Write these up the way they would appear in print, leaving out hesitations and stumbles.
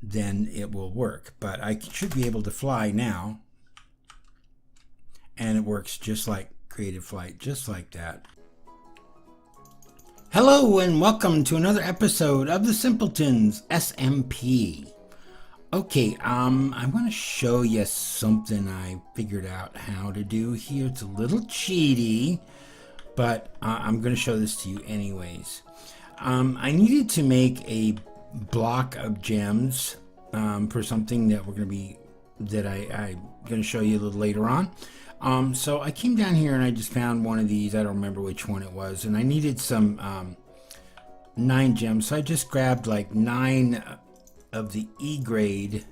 then it will work. But I should be able to fly now, and it works just like Creative Flight, just like that. Hello and welcome to another episode of the Simpletons SMP. Okay, I want to show you something I figured out how to do here. It's a little cheaty, but I'm going to show this to you anyways. I needed to make a block of gems for something that I'm going to show you a little later on. So I came down here and I just found one of these. I don't remember which one it was, and I needed some 9 gems. So I just grabbed like 9 of the E grade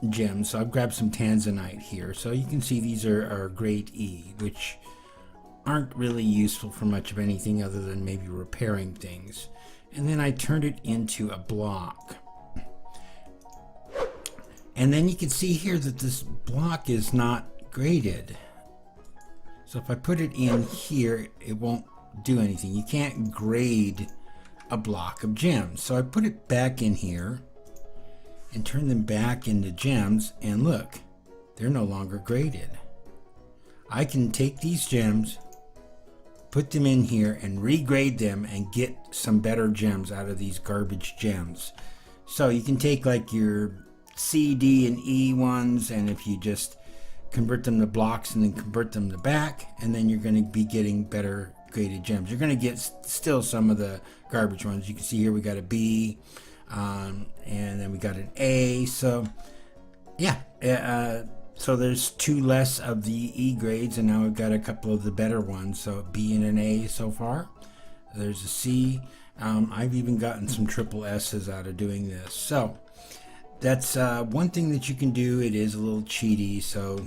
gems. So I've grabbed some tanzanite here. So you can see these are grade E, which aren't really useful for much of anything other than maybe repairing things. And then I turned it into a block. And then you can see here that this block is not graded. So if I put it in here, it won't do anything. You can't grade a block of gems. So I put it back in here and turn them back into gems, and look, they're no longer graded. I can take these gems, put them in here and regrade them and get some better gems out of these garbage gems. So you can take like your C, D, and E ones, and if you just convert them to blocks and then convert them to back, and then you're going to be getting better graded gems. You're going to get still some of the garbage ones. You can see here we got a B, and then we got an A. So yeah, so there's 2 less of the E grades, and now we've got a couple of the better ones. So B and an A so far. There's a C. I've even gotten some triple S's out of doing this. So that's one thing that you can do. It is a little cheaty, so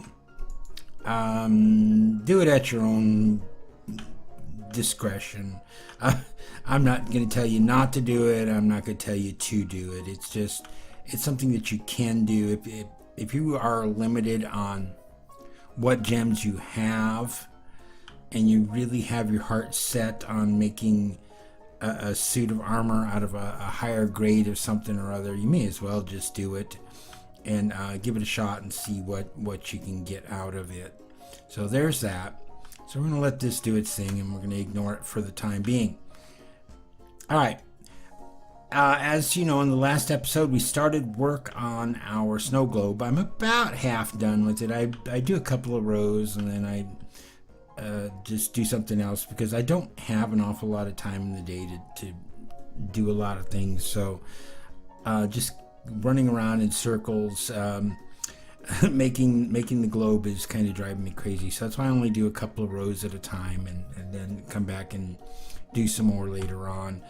do it at your own discretion. I'm not going to tell you not to do it. I'm not going to tell you to do it. It's something that you can do. If you are limited on what gems you have, and you really have your heart set on making a suit of armor out of a higher grade of something or other, you may as well just do it and give it a shot and see what you can get out of it. So there's that. So we're going to let this do its thing, and we're going to ignore it for the time being. All right. As you know, in the last episode, we started work on our snow globe. I'm about half done with it. I do a couple of rows, and then I just do something else because I don't have an awful lot of time in the day to do a lot of things. So just running around in circles, making the globe is kind of driving me crazy. So that's why I only do a couple of rows at a time, and then come back and do some more later on.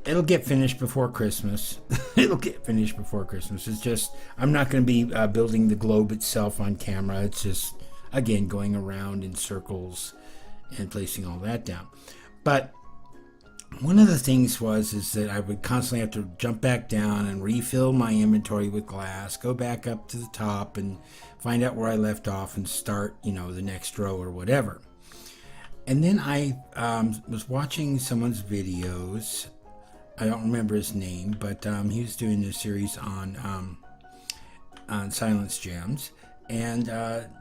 It'll get finished before Christmas. It'll get finished before Christmas. It's just, I'm not going to be building the globe itself on camera. It's just, again, going around in circles and placing all that down. But one of the things is that I would constantly have to jump back down and refill my inventory with glass, go back up to the top and find out where I left off and start, the next row or whatever. And then I was watching someone's videos. I don't remember his name, but he was doing a series on silence gems, and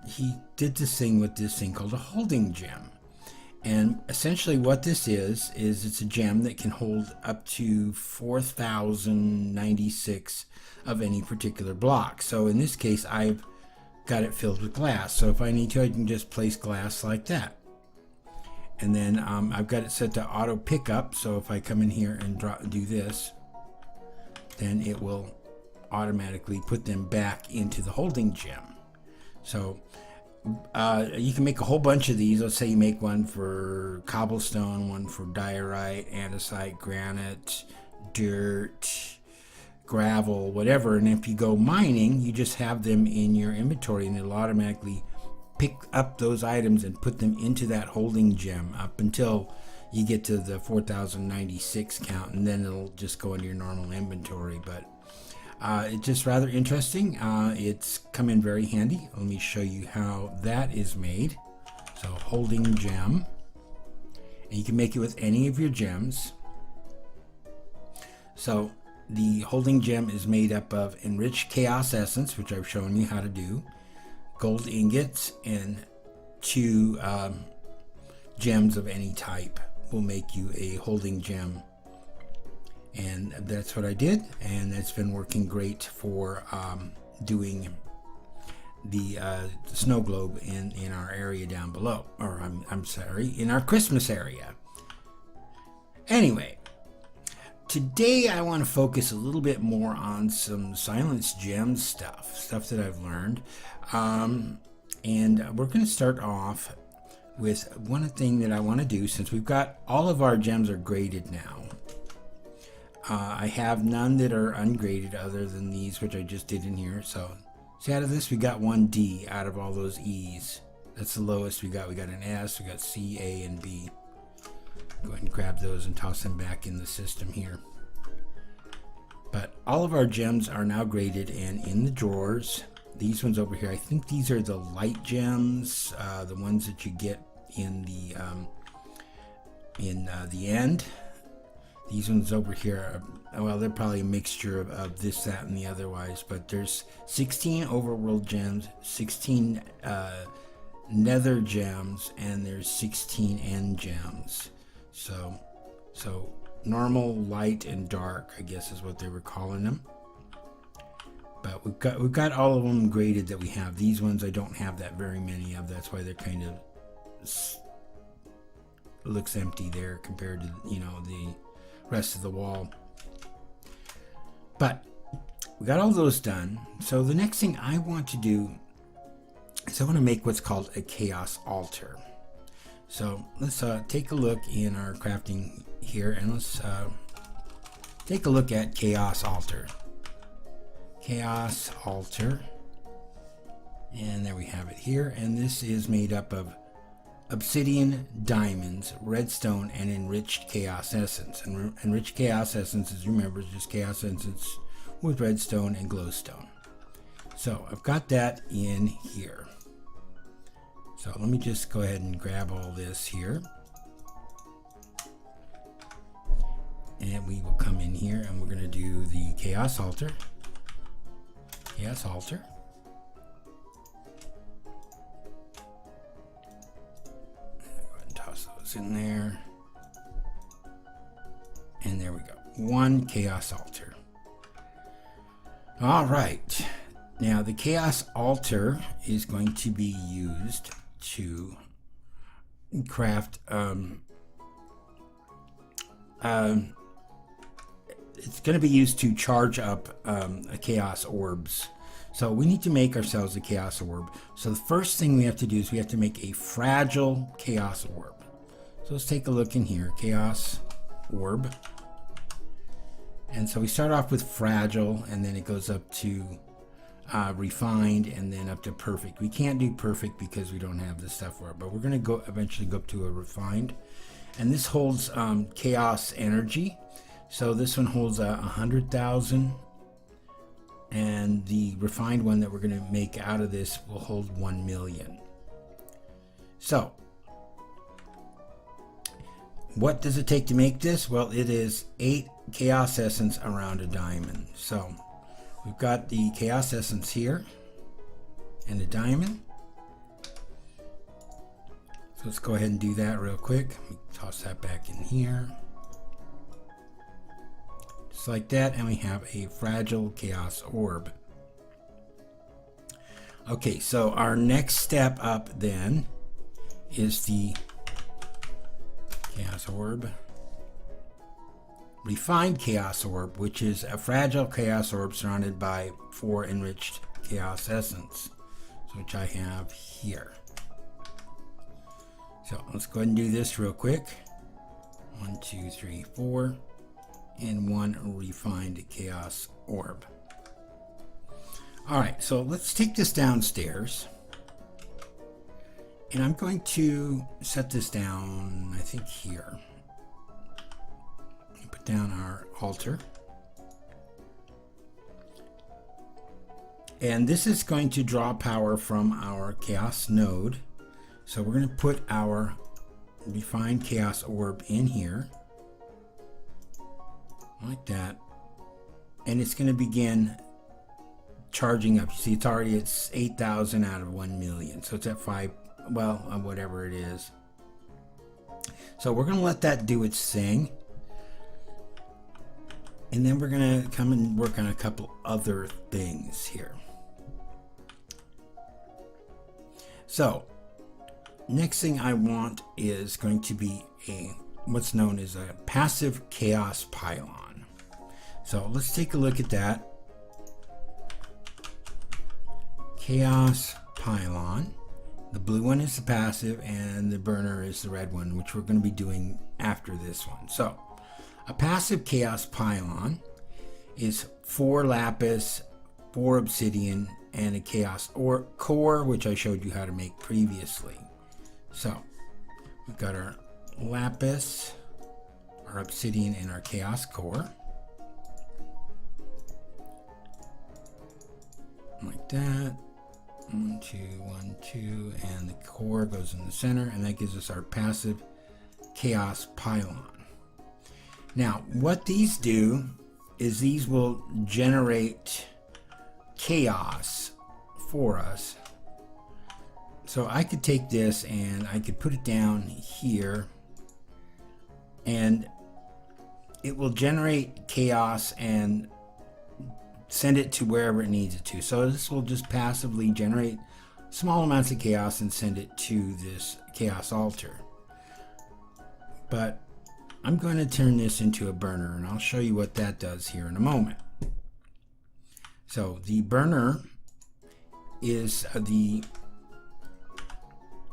he did this thing with this thing called a holding gem. And essentially what this is it's a gem that can hold up to 4,096 of any particular block. So in this case, I've got it filled with glass. So if I need to, I can just place glass like that. And then I've got it set to auto pickup. So if I come in here and do this, then it will automatically put them back into the holding gem. So you can make a whole bunch of these. Let's say you make one for cobblestone, one for diorite, andesite, granite, dirt, gravel, whatever. And if you go mining, you just have them in your inventory, and it'll automatically pick up those items and put them into that holding gem up until you get to the 4,096 count, and then it'll just go into your normal inventory. But it's just rather interesting. It's come in very handy. Let me show you how that is made. So holding gem, and you can make it with any of your gems. So the holding gem is made up of enriched chaos essence, which I've shown you how to do, gold ingots, and 2 gems of any type will make you a holding gem. And that's what I did, and it's been working great for doing the snow globe in our area down below, or I'm sorry, in our Christmas area. Anyway, today I want to focus a little bit more on some silence gem stuff that I've learned, and we're going to start off with one thing that I want to do. Since we've got all of our gems are graded now, I have none that are ungraded other than these, which I just did in here. So see, out of this we got 1 D out of all those E's. That's the lowest we got. We got an S, we got C, A, and B. Go ahead and grab those and toss them back in the system here. But all of our gems are now graded and in the drawers. These ones over here, I think these are the light gems, the ones that you get in the end. These ones over here are, well, they're probably a mixture of this, that, and the otherwise, but there's 16 overworld gems, 16 nether gems, and there's 16 end gems. So normal, light, and dark, I guess is what they were calling them. But we've got all of them graded that we have. These ones I don't have that very many of. That's why they're kind of looks empty there compared to, you know, the rest of the wall. But we got all those done. So the next thing I want to do is I want to make what's called a chaos altar. So let's take a look in our crafting here, and let's take a look at chaos altar. Chaos altar, and there we have it here. And this is made up of obsidian, diamonds, redstone, and enriched chaos essence. And enriched chaos essence, as you remember, is just chaos essence with redstone and glowstone. So I've got that in here. So let me just go ahead and grab all this here, and we will come in here and we're going to do the chaos altar. Chaos altar. Toss those in there, and there we go. 1 chaos altar. All right, now the chaos altar is going to be used to craft it's going to be used to charge up a chaos orbs. So we need to make ourselves a chaos orb. So the first thing we have to do is we have to make a fragile chaos orb. So let's take a look in here. Chaos orb. And so we start off with fragile, and then it goes up to refined, and then up to perfect. We can't do perfect because we don't have the stuff for it, but we're going to go eventually go up to a refined. And this holds chaos energy. So this one holds 100,000, and the refined one that we're going to make out of this will hold 1 million. So what does it take to make this? Well, it is 8 chaos essence around a diamond. So we've got the chaos essence here and a diamond. So let's go ahead and do that real quick. Let me toss that back in here. Just like that, and we have a fragile chaos orb. Okay, so our next step up then is the chaos orb. Refined chaos orb, which is a fragile chaos orb surrounded by 4 enriched chaos essence, which I have here. So let's go ahead and do this real quick. 1, 2, 3, 4, and 1 refined chaos orb. All right, so let's take this downstairs, and I'm going to set this down, I think here. Put down our altar, and this is going to draw power from our chaos node. So we're going to put our refined chaos orb in here, like that. and it's going to begin charging up. You see, it's already at 8,000 out of 1 million, so it's at 5, well, whatever it is. So we're going to let that do its thing, and then we're going to come and work on a couple other things here. So next thing I want is going to be what's known as a passive chaos pylon. So let's take a look at that. Chaos pylon. The blue one is the passive and the burner is the red one, which we're going to be doing after this one. So a passive chaos pylon is 4 lapis, 4 obsidian, and a chaos or core, which I showed you how to make previously. So we've got our lapis, our obsidian, and our chaos core. Like that. 1, 2, 1, 2, and the core goes in the center, and that gives us our passive chaos pylon. Now, what these do is these will generate chaos for us. So I could take this and I could put it down here, and it will generate chaos and send it to wherever it needs it to. So this will just passively generate small amounts of chaos and send it to this chaos altar. But I'm going to turn this into a burner, and I'll show you what that does here in a moment. So the burner is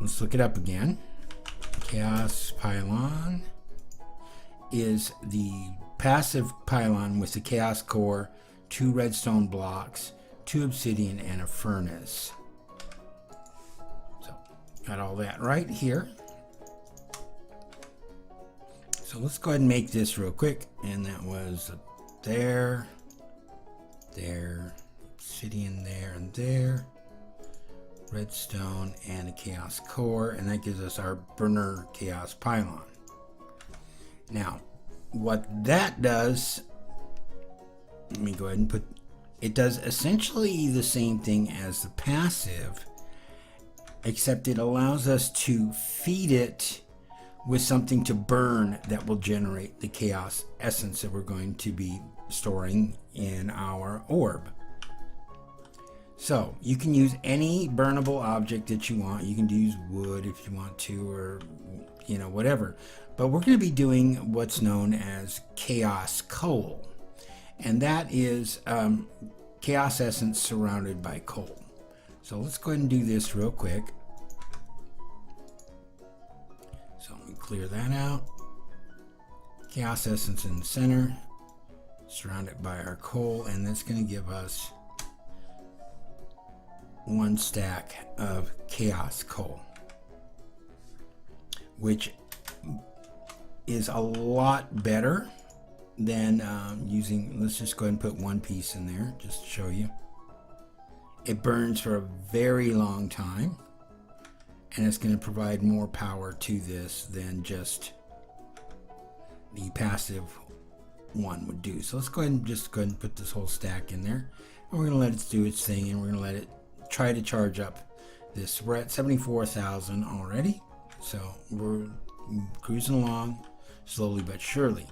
let's look it up again. Chaos pylon is the passive pylon with the chaos core, 2 redstone blocks, 2 obsidian, and a furnace. So got all that right here. So let's go ahead and make this real quick. And that was there, obsidian there, and there, redstone, and a chaos core, and that gives us our burner chaos pylon. Now, what that does, let me go ahead and it does essentially the same thing as the passive, except it allows us to feed it with something to burn that will generate the chaos essence that we're going to be storing in our orb. So you can use any burnable object that you want. You can use wood if you want to, or whatever. But we're going to be doing what's known as chaos coal, and that is chaos essence surrounded by coal. So let's go ahead and do this real quick. So let me clear that out. Chaos essence in the center, surrounded by our coal, and that's going to give us 1 stack of chaos coal, which is a lot better than using, let's just go ahead and put 1 piece in there just to show you. It burns for a very long time, and it's going to provide more power to this than just the passive one would do. So let's go ahead and put this whole stack in there, and we're going to let it do its thing, and we're going to let it try to charge up this. We're at 74,000 already, so we're cruising along slowly but surely.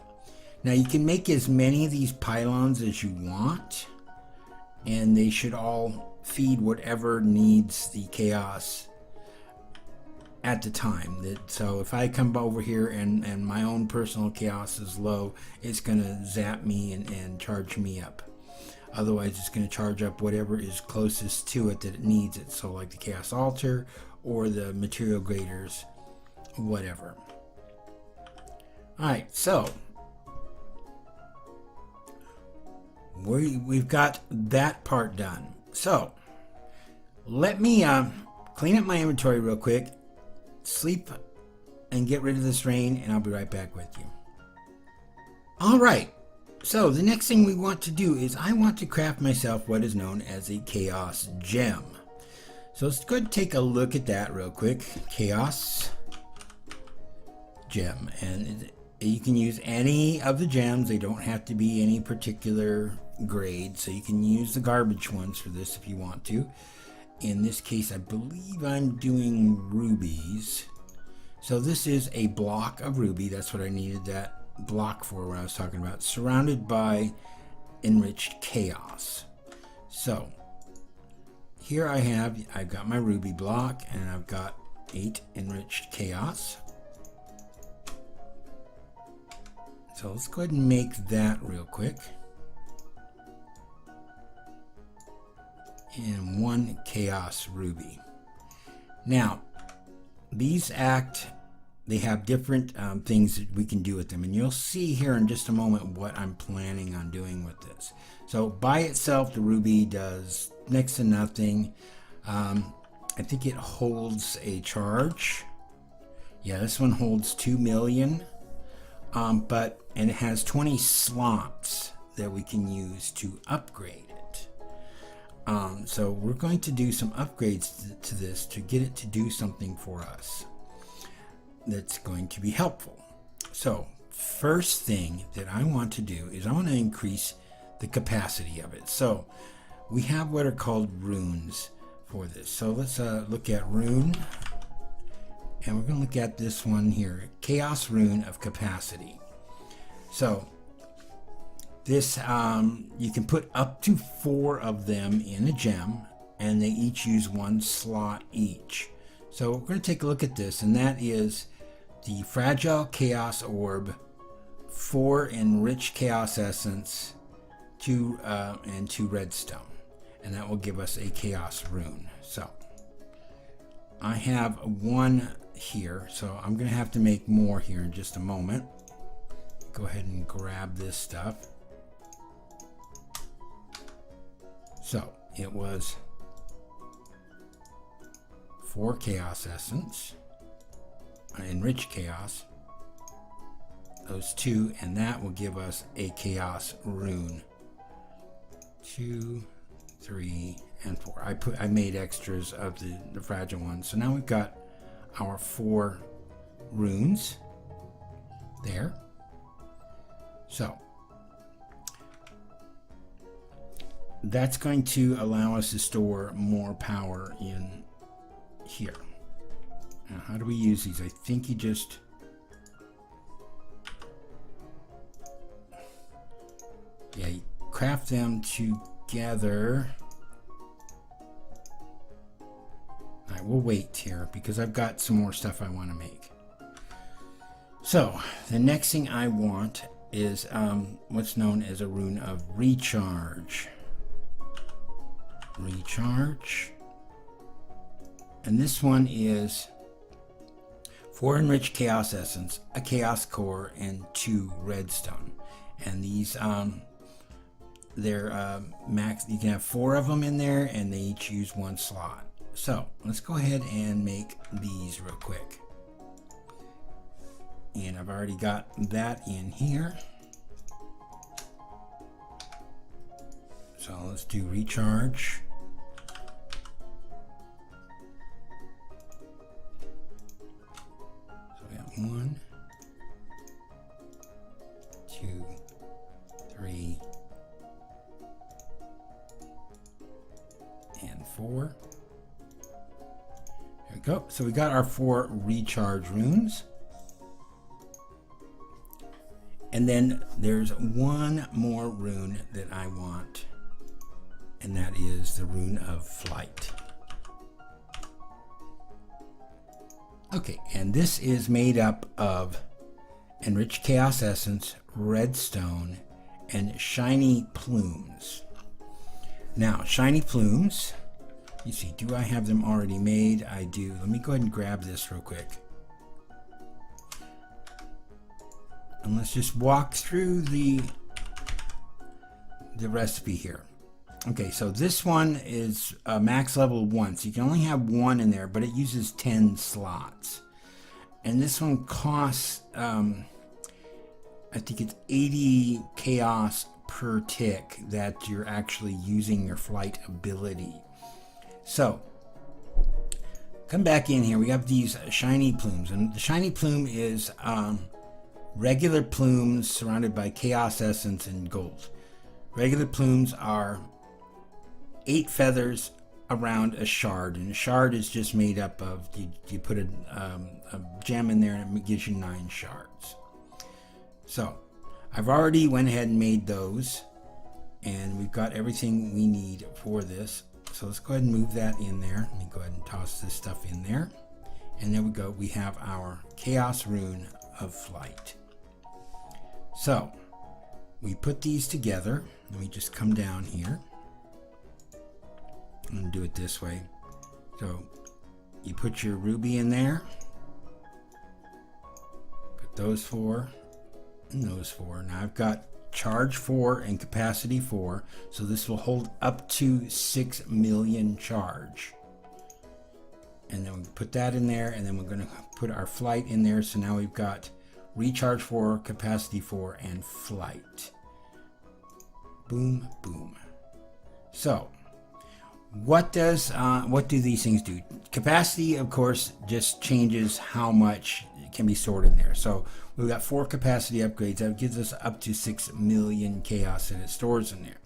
Now you can make as many of these pylons as you want, and they should all feed whatever needs the chaos at the time. So if I come over here and my own personal chaos is low, it's gonna zap me and charge me up. Otherwise it's going to charge up whatever is closest to it that it needs it. So like the chaos altar or the material graders, whatever. Alright, so we've got that part done. So let me clean up my inventory real quick, sleep, and get rid of this rain, and I'll be right back with you. Alright. So the next thing we want to do is I want to craft myself what is known as a chaos gem. So let's go ahead and take a look at that real quick. Chaos gem, and You can use any of the gems. They don't have to be any particular grade, so you can use the garbage ones for this if you want to. In this case, I believe I'm doing rubies. So this is a block of ruby. That's what I needed that block for when I was talking about, surrounded by enriched chaos. So here I've got my ruby block, and I've got 8 enriched chaos. So let's go ahead and make that real quick. And 1 chaos ruby. Now, these they have different things that we can do with them. And you'll see here in just a moment what I'm planning on doing with this. So by itself, the ruby does next to nothing. I think it holds a charge. Yeah, this one holds 2 million. And it has 20 slots that we can use to upgrade it. So we're going to do some upgrades to this to get it to do something for us that's going to be helpful. So first thing that I want to do is I want to increase the capacity of it. So we have what are called runes for this. So let's look at rune, and we're going to look at this one here, Chaos Rune of Capacity. So this, you can put up to 4 of them in a gem, and they each use 1 slot each. So we're going to take a look at this, and that is the Fragile Chaos Orb, 4 Enriched Chaos Essence, 2 and 2 Redstone, and that will give us a Chaos Rune. So I have 1 here, so I'm going to have to make more here in just a moment. Go ahead and grab this stuff. So it was 4 Chaos Essence, Enriched Chaos, those 2, and that will give us a Chaos Rune. 2, 3, and 4. I made extras of the fragile ones. So now we've got our 4 runes there. So that's going to allow us to store more power in here. Now, how do we use these? I think you just you craft them together. All right, we'll wait here because I've got some more stuff I want to make. So the next thing I want is what's known as a rune of recharge. Recharge. And this one is 4 enriched chaos essence, a chaos core, and 2 redstone. And these they're max. You can have 4 of them in there, and they each use 1 slot. So let's go ahead and make these real quick. And I've already got that in here. So let's do recharge. So we have 1, 2, 3, and 4. There we go. So we got our 4 recharge runes. And then there's one more rune that I want, and that is the rune of flight. Okay, and this is made up of enriched chaos essence, redstone, and shiny plumes. Now, shiny plumes, you see, do I have them already made? I do. Let me go ahead and grab this real quick. And let's just walk through the recipe here. Okay, so this one is max level 1, so you can only have 1 in there, but it uses 10 slots. And this one costs, I think it's 80 chaos per tick that you're actually using your flight ability. So, come back in here. We have these shiny plumes, and the shiny plume is regular plumes surrounded by chaos essence and gold. Regular plumes are 8 feathers around a shard, and a shard is just made up of, you put a gem in there and it gives you 9 shards. So I've already went ahead and made those, and we've got everything we need for this. So let's go ahead and move that in there. Let me go ahead and toss this stuff in there. And there we go. We have our Chaos Rune of Flight. So we put these together. Let me just come down here and do it this way. So you put your ruby in there. Put those 4 and those 4. Now I've got charge 4 and capacity 4, so this will hold up to 6 million charge. And then we put that in there, and then we're going to put our flight in there. So now we've got recharge 4, capacity 4, and flight. Boom, boom. So what do these things do? Capacity, of course, just changes how much can be stored in there. So we've got 4 capacity upgrades. That gives us up to 6 million chaos that it stores in there.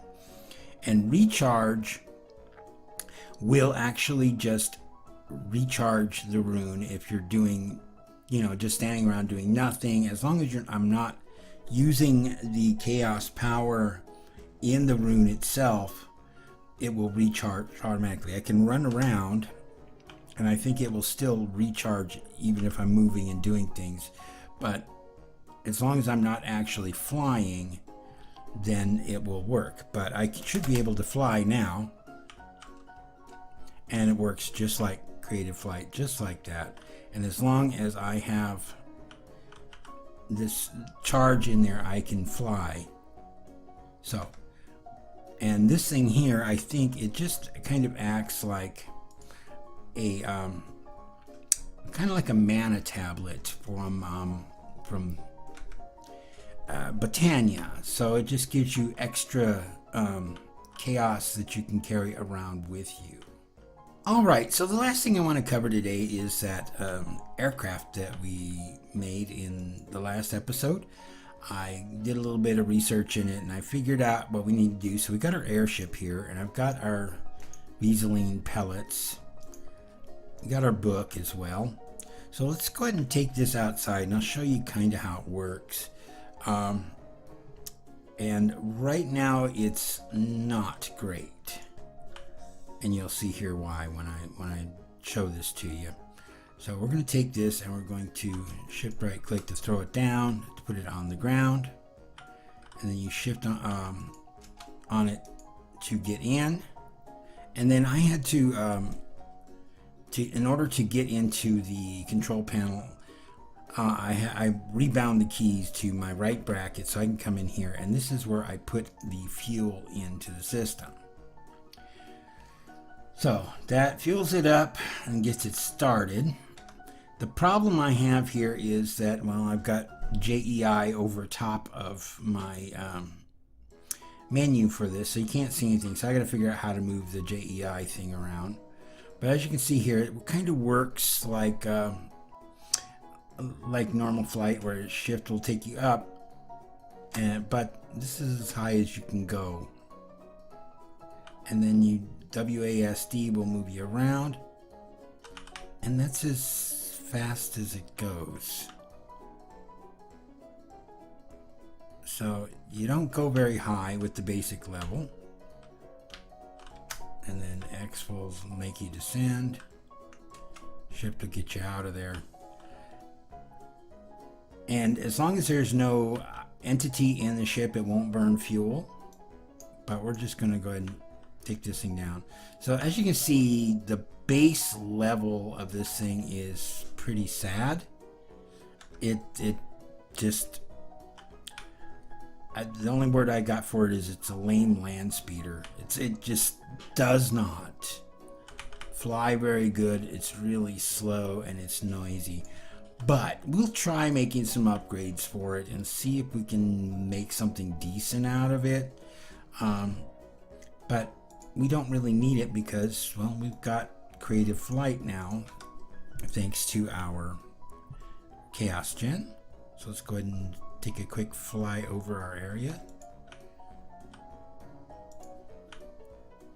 And recharge will actually just recharge the rune if you're doing, just standing around doing nothing. As long as I'm not using the chaos power in the rune itself, it will recharge automatically. I can run around and I think it will still recharge even if I'm moving and doing things, but as long as I'm not actually flying, then it will work. But I should be able to fly now, and it works just like creative flight, just like that. And as long as I have this charge in there, I can fly. So, and this thing here, I think it just kind of acts like a kind of like a mana tablet from Botania. So it just gives you extra chaos that you can carry around with you. Alright, so the last thing I want to cover today is that aircraft that we made in the last episode. I did a little bit of research in it and I figured out what we need to do. So we got our airship here, and I've got our Vieseline pellets. We got our book as well. So let's go ahead and take this outside and I'll show you kind of how it works. And right now it's not great, and you'll see here why when I show this to you. So we're going to take this and we're going to shift right click to throw it down, to put it on the ground, and then you shift on it to get in. And then I had to in order to get into the control panel, I rebound the keys to my right bracket so I can come in here, and this is where I put the fuel into the system. So that fuels it up and gets it started. The problem I have here is that, well, I've got JEI over top of my menu for this, so you can't see anything. So I got to figure out how to move the JEI thing around. But as you can see here, it kind of works like normal flight, where shift will take you up, but this is as high as you can go. And then WASD will move you around, and that's as fast as it goes. So you don't go very high with the basic level. And then X will make you descend. Shift will get you out of there. And as long as there's no entity in the ship, it won't burn fuel. But we're just going to go ahead and take this thing down. So as you can see, the base level of this thing is pretty sad. It just... the only word I got for it is it's a lame land speeder. It just does not fly very good. It's really slow and it's noisy. But we'll try making some upgrades for it and see if we can make something decent out of it. But we don't really need it because, well, we've got creative flight now, thanks to our Chaos Gen. So let's go ahead and take a quick fly over our area.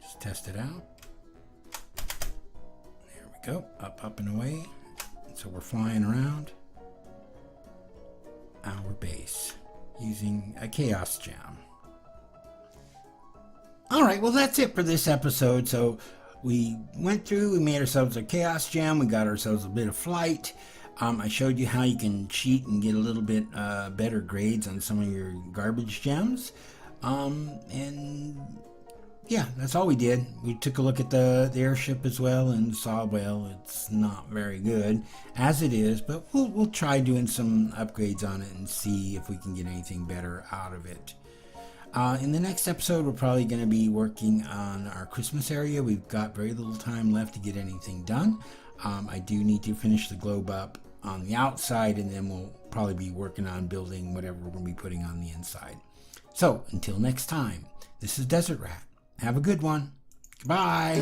Just test it out. There we go. Up, up, and away. So we're flying around our base using a chaos gem. All right, well, that's it for this episode. So we went through, we made ourselves a chaos gem, we got ourselves a bit of flight. I showed you how you can cheat and get a little bit better grades on some of your garbage gems. And yeah, that's all we did. We took a look at the airship as well and saw, well, it's not very good as it is, but we'll try doing some upgrades on it and see if we can get anything better out of it. In the next episode, we're probably going to be working on our Christmas area. We've got very little time left to get anything done. I do need to finish the globe up on the outside, and then we'll probably be working on building whatever we're going to be putting on the inside. So, until next time, this is Desert Rat. Have a good one. Goodbye.